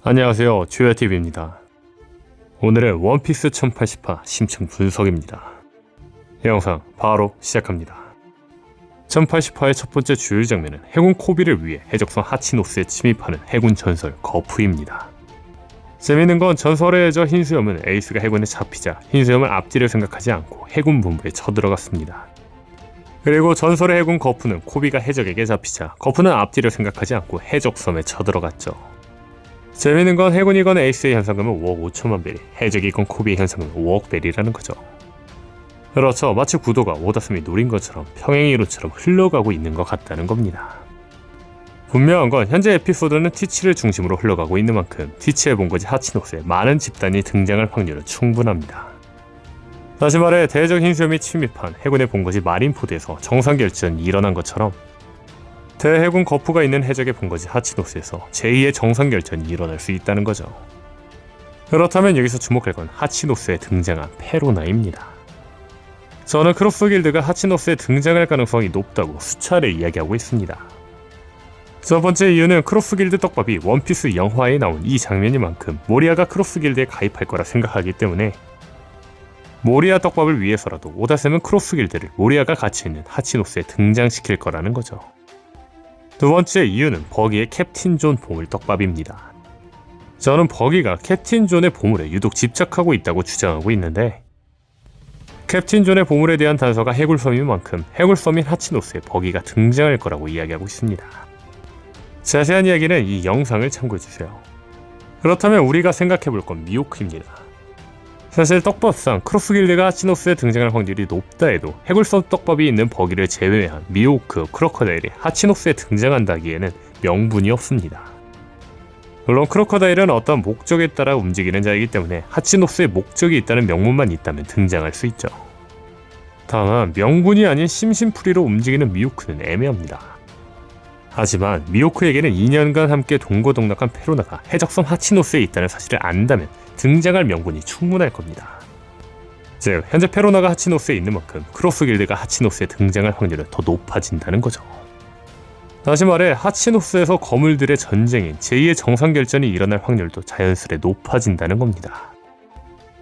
안녕하세요, 주야TV입니다. 오늘은 원피스 1080화 심층 분석입니다. 이 영상 바로 시작합니다. 1080화의 첫 번째 주요 장면은 해군 코비를 위해 해적선 하치노스에 침입하는 해군 전설 거푸입니다. 재밌는 건 전설의 여자 흰수염은 에이스가 해군에 잡히자 흰수염은 앞뒤를 생각하지 않고 해군 본부에 쳐들어갔습니다. 그리고 전설의 해군 거푸는 코비가 해적에게 잡히자 거푸는 앞뒤를 생각하지 않고 해적섬에 쳐들어갔죠. 재밌는 건 해군이건 에이스의 현상금은 5억 5천만 베리, 해적이건 코비의 현상금은 5억 베리라는 거죠. 그렇죠. 마치 구도가 오다스미 노린 것처럼 평행이론처럼 흘러가고 있는 것 같다는 겁니다. 분명한 건 현재 에피소드는 티치를 중심으로 흘러가고 있는 만큼 티치의 본거지 하치노스에 많은 집단이 등장할 확률은 충분합니다. 다시 말해 대적 흰수염이 침입한 해군의 본거지 마린포드에서 정상결전이 일어난 것처럼 대해군 거푸가 있는 해적의 본거지 하치노스에서 제2의 정상결전이 일어날 수 있다는 거죠. 그렇다면 여기서 주목할 건 하치노스에 등장한 페로나입니다. 저는 크로스 길드가 하치노스에 등장할 가능성이 높다고 수차례 이야기하고 있습니다. 첫 번째 이유는 크로스 길드 떡밥이 원피스 영화에 나온 이 장면이만큼 모리아가 크로스 길드에 가입할 거라 생각하기 때문에 모리아 떡밥을 위해서라도 오다셈은 크로스 길드를 모리아가 같이 있는 하치노스에 등장시킬 거라는 거죠. 두 번째 이유는 버기의 캡틴 존 보물 떡밥입니다. 저는 버기가 캡틴 존의 보물에 유독 집착하고 있다고 주장하고 있는데 캡틴 존의 보물에 대한 단서가 해굴섬인 만큼 해굴섬인 하치노스에 버기가 등장할 거라고 이야기하고 있습니다. 자세한 이야기는 이 영상을 참고해주세요. 그렇다면 우리가 생각해볼 건 미호크입니다. 사실 떡밥상 크로스 길드가 하치노스에 등장할 확률이 높다 해도 해굴섬 떡밥이 있는 버기를 제외한 미호크, 크로커다일이 하치노스에 등장한다기에는 명분이 없습니다. 물론 크로커다일은 어떤 목적에 따라 움직이는 자이기 때문에 하치노스에 목적이 있다는 명분만 있다면 등장할 수 있죠. 다만 명분이 아닌 심심풀이로 움직이는 미호크는 애매합니다. 하지만 미호크에게는 2년간 함께 동고동락한 페로나가 해적섬 하치노스에 있다는 사실을 안다면 등장할 명분이 충분할 겁니다. 즉 현재 페로나가 하치노스에 있는 만큼 크로스 길드가 하치노스에 등장할 확률은 더 높아진다는 거죠. 다시 말해 하치노스에서 거물들의 전쟁인 제2의 정상결전이 일어날 확률도 자연스레 높아진다는 겁니다.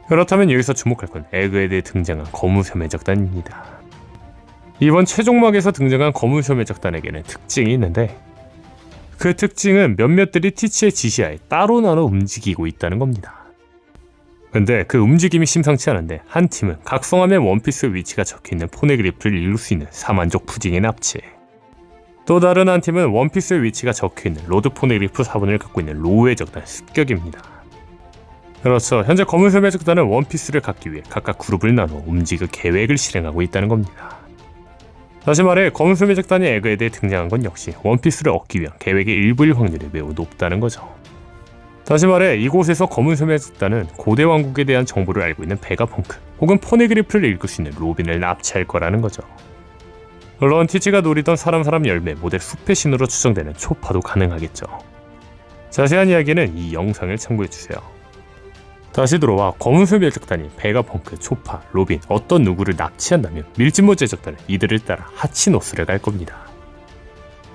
그렇다면 여기서 주목할 건 에그에드에 등장한 거무섬 해적단입니다. 이번 최종막에서 등장한 거무섬 해적단에게는 특징이 있는데 그 특징은 몇몇들이 티치의 지시하에 따로 나눠 움직이고 있다는 겁니다. 근데 그 움직임이 심상치 않은데 한 팀은 각성함의 원피스 위치가 적혀있는 포네그리프를 읽을 수 있는 사만족 푸딩의 납치, 또 다른 한 팀은 원피스의 위치가 적혀있는 로드 포네그리프 4분을 갖고 있는 로우 해적단 습격입니다. 그렇죠. 현재 검은섬 해적단은 원피스를 갖기 위해 각각 그룹을 나눠 움직일 계획을 실행하고 있다는 겁니다. 다시 말해 검은섬 해적단이 에그에드에 등장한 건 역시 원피스를 얻기 위한 계획의 일부일 확률이 매우 높다는 거죠. 다시 말해 이곳에서 검은섬 해적단은 고대 왕국에 대한 정보를 알고 있는 베가펑크 혹은 포네그리프를 읽을 수 있는 로빈을 납치할 거라는 거죠. 물론 티치가 노리던 사람 열매 모델 숲의 신으로 추정되는 초파도 가능하겠죠. 자세한 이야기는 이 영상을 참고해주세요. 다시 들어와 검은섬 해적단이 베가펑크, 초파, 로빈 어떤 누구를 납치한다면 밀짚모자 해적단은 이들을 따라 하치노스를 갈 겁니다.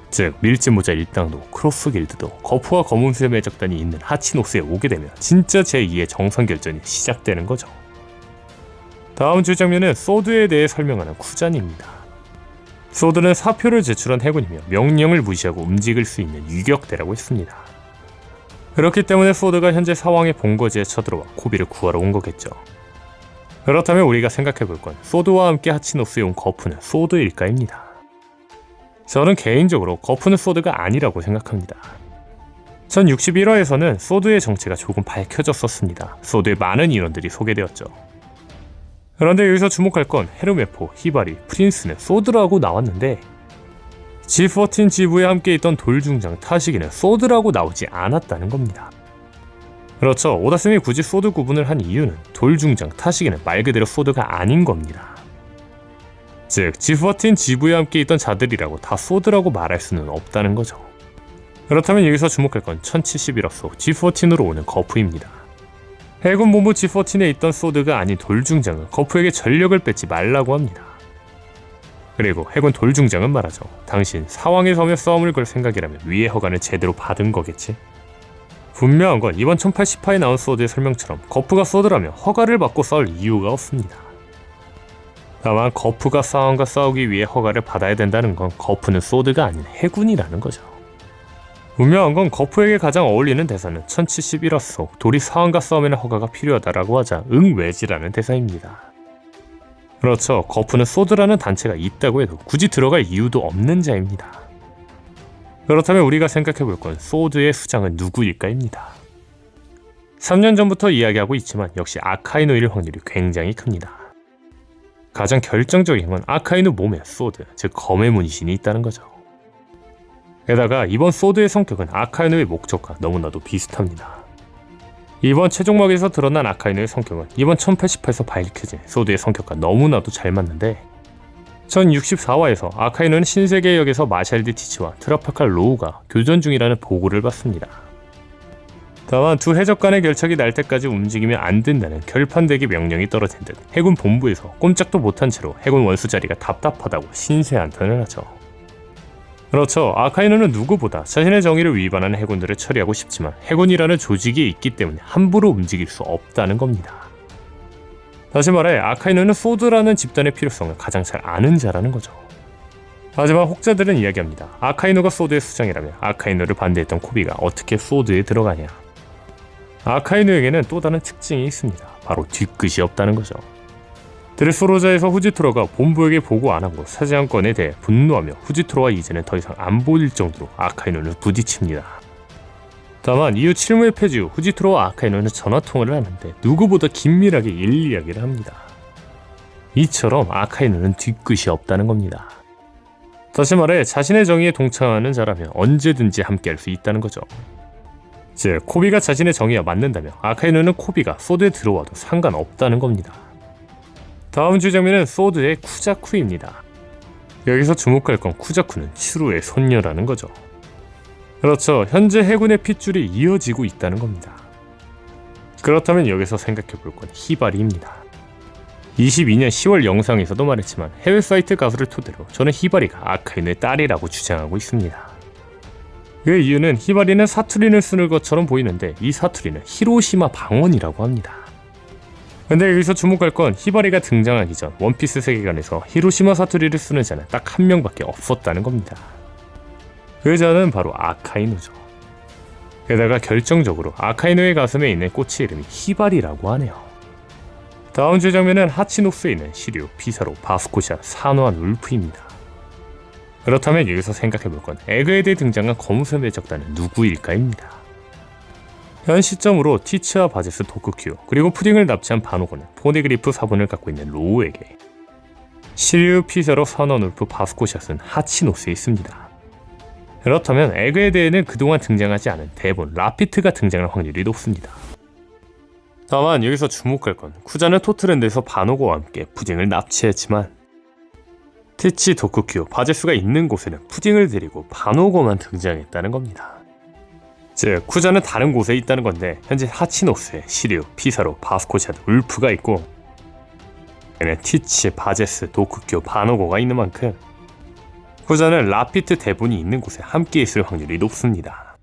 즉 밀짚모자 일당도 크로스 길드도 거푸와 검은섬 해적단이 있는 하치노스에 오게 되면 진짜 제2의 정상결전이 시작되는 거죠. 다음 주 장면은 소드에 대해 설명하는 쿠잔입니다. 소드는 사표를 제출한 해군이며 명령을 무시하고 움직일 수 있는 유격대라고 했습니다. 그렇기 때문에 소드가 현재 사왕의 본거지에 쳐들어와 코비를 구하러 온 거겠죠. 그렇다면 우리가 생각해볼 건 소드와 함께 하치노스에 온 거푸는 소드일까입니다. 저는 개인적으로 거푸는 소드가 아니라고 생각합니다. 1061화에서는 소드의 정체가 조금 밝혀졌었습니다. 소드의 많은 인원들이 소개되었죠. 그런데 여기서 주목할 건 헤르메포, 히바리, 프린스는 소드라고 나왔는데 G14 지부에 함께 있던 돌중장 타시기는 소드라고 나오지 않았다는 겁니다. 그렇죠. 오다스미 굳이 소드 구분을 한 이유는 돌중장 타시기는 말 그대로 소드가 아닌 겁니다. 즉 G14 지부에 함께 있던 자들이라고 다 소드라고 말할 수는 없다는 거죠. 그렇다면 여기서 주목할 건 1071화소 G14으로 오는 거푸입니다. 해군 본부 G14에 있던 소드가 아닌 돌중장은 거푸에게 전력을 뺏지 말라고 합니다. 그리고 해군 돌중장은 말하죠. 당신 사왕의 섬에 싸움을 걸 생각이라면 위의 허가는 제대로 받은 거겠지? 분명한 건 이번 1080파에 나온 소드의 설명처럼 거프가 소드라면 허가를 받고 싸울 이유가 없습니다. 다만 거프가 사원과 싸우기 위해 허가를 받아야 된다는 건 거프는 소드가 아닌 해군이라는 거죠. 분명한 건 거프에게 가장 어울리는 대사는 1071화 속 도리 사원과 싸우면 허가가 필요하다라고 하자 응외지라는 대사입니다. 그렇죠. 거프는 소드라는 단체가 있다고 해도 굳이 들어갈 이유도 없는 자입니다. 그렇다면 우리가 생각해볼 건 소드의 수장은 누구일까입니다. 3년 전부터 이야기하고 있지만 역시 아카이누일 확률이 굉장히 큽니다. 가장 결정적인 건 아카이누 몸에 소드, 즉 검의 문신이 있다는 거죠. 게다가 이번 소드의 성격은 아카이누의 목적과 너무나도 비슷합니다. 이번 최종막에서 드러난 아카이누의 성격은 이번 1080화에서 밝혀진 소드의 성격과 너무나도 잘 맞는데 1064화에서 아카이누는 신세계 역에서 마샬드 티치와 트라파칼 로우가 교전 중이라는 보고를 받습니다. 다만 두 해적 간의 결착이 날 때까지 움직이면 안 된다는 결판되기 명령이 떨어진 듯 해군 본부에서 꼼짝도 못한 채로 해군 원수 자리가 답답하다고 신세한탄을 하죠. 그렇죠. 아카이누는 누구보다 자신의 정의를 위반하는 해군들을 처리하고 싶지만 해군이라는 조직이 있기 때문에 함부로 움직일 수 없다는 겁니다. 다시 말해 아카이누는 소드라는 집단의 필요성을 가장 잘 아는 자라는 거죠. 하지만 혹자들은 이야기합니다. 아카이누가 소드의 수장이라면 아카이누를 반대했던 코비가 어떻게 소드에 들어가냐. 아카이누에게는 또 다른 특징이 있습니다. 바로 뒤끝이 없다는 거죠. 드레스로자에서 후지토로가 본부에게 보고 안 하고 차지한 건에 대해 분노하며 후지토로와 이제는 더 이상 안 보일 정도로 아카이누를 부딪힙니다. 다만 이후 칠무의 폐지 후 후지토로와 아카이누는 전화통화를 하는데 누구보다 긴밀하게 이야기를 합니다. 이처럼 아카이누는 뒤끝이 없다는 겁니다. 다시 말해 자신의 정의에 동참하는 자라면 언제든지 함께할 수 있다는 거죠. 즉 코비가 자신의 정의와 맞는다면 아카이누는 코비가 소드에 들어와도 상관없다는 겁니다. 다음 주 장면은 소드의 쿠자쿠입니다. 여기서 주목할 건 쿠자쿠는 추루의 손녀라는 거죠. 그렇죠. 현재 해군의 핏줄이 이어지고 있다는 겁니다. 그렇다면 여기서 생각해볼 건 히바리입니다. 22년 10월 영상에서도 말했지만 해외 사이트 가수를 토대로 저는 히바리가 아카이누의 딸이라고 주장하고 있습니다. 그 이유는 히바리는 사투리를 쓰는 것처럼 보이는데 이 사투리는 히로시마 방언이라고 합니다. 근데 여기서 주목할 건 히바리가 등장하기 전 원피스 세계관에서 히로시마 사투리를 쓰는 자는 딱 한 명밖에 없었다는 겁니다. 그 자는 바로 아카이누죠. 게다가 결정적으로 아카이누의 가슴에 있는 꽃의 이름이 히바리라고 하네요. 다음 주 장면은 하치노스에 있는 시류, 피사로, 바스코샤, 사노한 울프입니다. 그렇다면 여기서 생각해볼 건 에그에 대해 등장한 검은색 배적단은 누구일까입니다. 현 시점으로 티츠와 바제스 도쿠큐 그리고 푸딩을 납치한 바노고는 포네그리프 사본을 갖고 있는 로우에게 시류, 피사로, 사노한 울프, 바스코샷은 하치노스에 있습니다. 그렇다면 에그에 대해는 그동안 등장하지 않은 대본 라피트가 등장할 확률이 높습니다. 다만 여기서 주목할 건 쿠자는 토트랜드에서 바노고와 함께 푸딩을 납치했지만 티치, 도쿠큐, 바제스가 있는 곳에는 푸딩을 데리고 바노고만 등장했다는 겁니다. 즉 쿠자는 다른 곳에 있다는 건데 현재 하치노스에 시류, 피사로, 바스코샷, 울프가 있고 얘는 티치, 바제스, 도쿠큐, 바노고가 있는 만큼 쿠자는 라피트 대본이 있는 곳에 함께 있을 확률이 높습니다.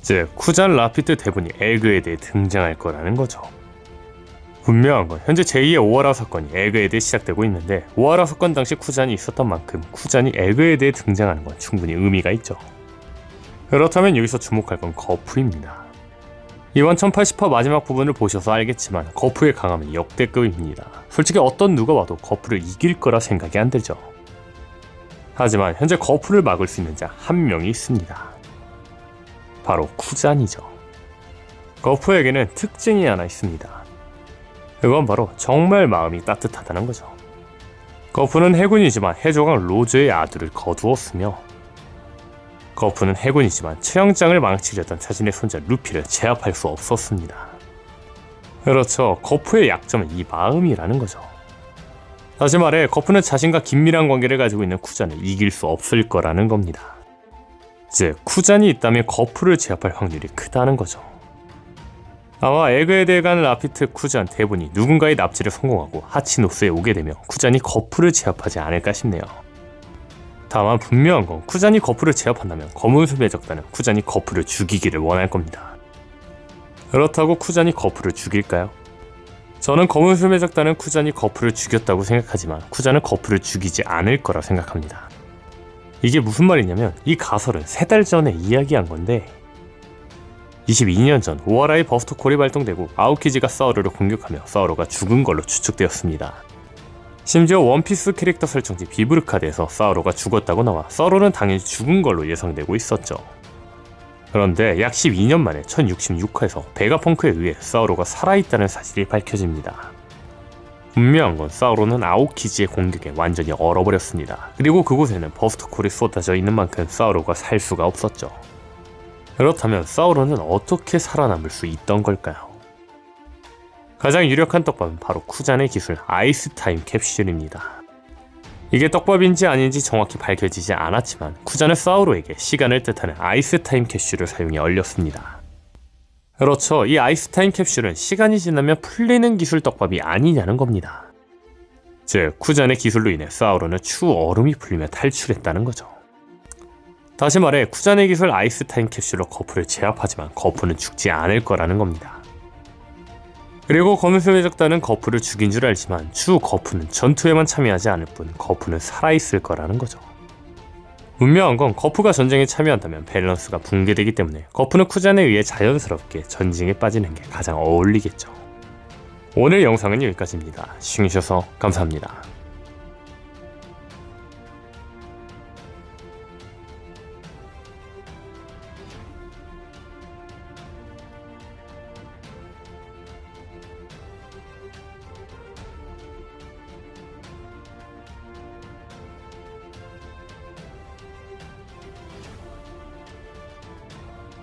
즉 쿠자는 라피트 대본이 에그에 대해 등장할 거라는 거죠. 분명한 건 현재 제2의 오하라 사건이 에그에 대해 시작되고 있는데 오하라 사건 당시 쿠잔이 있었던 만큼 쿠잔이 에그에 대해 등장하는 건 충분히 의미가 있죠. 그렇다면 여기서 주목할 건 거프입니다. 이번 1080화 마지막 부분을 보셔서 알겠지만 거프의 강함은 역대급입니다. 솔직히 어떤 누가 와도 거프를 이길 거라 생각이 안 들죠. 하지만 현재 거프를 막을 수 있는 자 한 명이 있습니다. 바로 쿠잔이죠. 거프에게는 특징이 하나 있습니다. 그건 바로 정말 마음이 따뜻하다는 거죠. 거프는 해군이지만 해조강 로즈의 아들을 거두었으며 거프는 해군이지만 최영장을 망치려던 자신의 손자 루피를 제압할 수 없었습니다. 그렇죠. 거프의 약점은 이 마음이라는 거죠. 다시 말해 거프는 자신과 긴밀한 관계를 가지고 있는 쿠잔을 이길 수 없을 거라는 겁니다. 즉 쿠잔이 있다면 거프를 제압할 확률이 크다는 거죠. 아마 에그에 대해 가는 라피트, 쿠잔, 대본이 누군가의 납치를 성공하고 하치노스에 오게 되며 쿠잔이 거프를 제압하지 않을까 싶네요. 다만 분명한 건 쿠잔이 거프를 제압한다면 검은수 배적단은 쿠잔이 거프를 죽이기를 원할 겁니다. 그렇다고 쿠잔이 거프를 죽일까요? 저는 검은 수매적단은 쿠잔이 거프를 죽였다고 생각하지만 쿠잔은 거프를 죽이지 않을 거라 생각합니다. 이게 무슨 말이냐면 이 가설은 3달 전에 이야기한 건데 22년 전 오하라의 버스트콜이 발동되고 아오키지가 사우루를 공격하며 사우루가 죽은 걸로 추측되었습니다. 심지어 원피스 캐릭터 설정지 비브르카드에서 사우루가 죽었다고 나와 사우루는 당연히 죽은 걸로 예상되고 있었죠. 그런데 약 12년 만에 1066화에서 베가펑크에 의해 사우루가 살아있다는 사실이 밝혀집니다. 분명한 건 사우루는 아오키지의 공격에 완전히 얼어버렸습니다. 그리고 그곳에는 버스트콜이 쏟아져 있는 만큼 사우루가 살 수가 없었죠. 그렇다면 사우루는 어떻게 살아남을 수 있던 걸까요? 가장 유력한 떡밥은 바로 쿠잔의 기술 아이스타임 캡슐입니다. 이게 떡밥인지 아닌지 정확히 밝혀지지 않았지만 쿠잔은 사우루에게 시간을 뜻하는 아이스타임 캡슐을 사용해 얼렸습니다. 그렇죠, 이 아이스타임 캡슐은 시간이 지나면 풀리는 기술 떡밥이 아니냐는 겁니다. 즉 쿠잔의 기술로 인해 사우루는 추 얼음이 풀리며 탈출했다는 거죠. 다시 말해 쿠잔의 기술 아이스타임 캡슐로 거프를 제압하지만 거프는 죽지 않을 거라는 겁니다. 그리고 검은수매적단은 거프를 죽인 줄 알지만 추후 거프는 전투에만 참여하지 않을 뿐 거프는 살아있을 거라는 거죠. 분명한 건 거프가 전쟁에 참여한다면 밸런스가 붕괴되기 때문에 거프는 쿠잔에 의해 자연스럽게 전쟁에 빠지는 게 가장 어울리겠죠. 오늘 영상은 여기까지입니다. 시청해주셔서 감사합니다.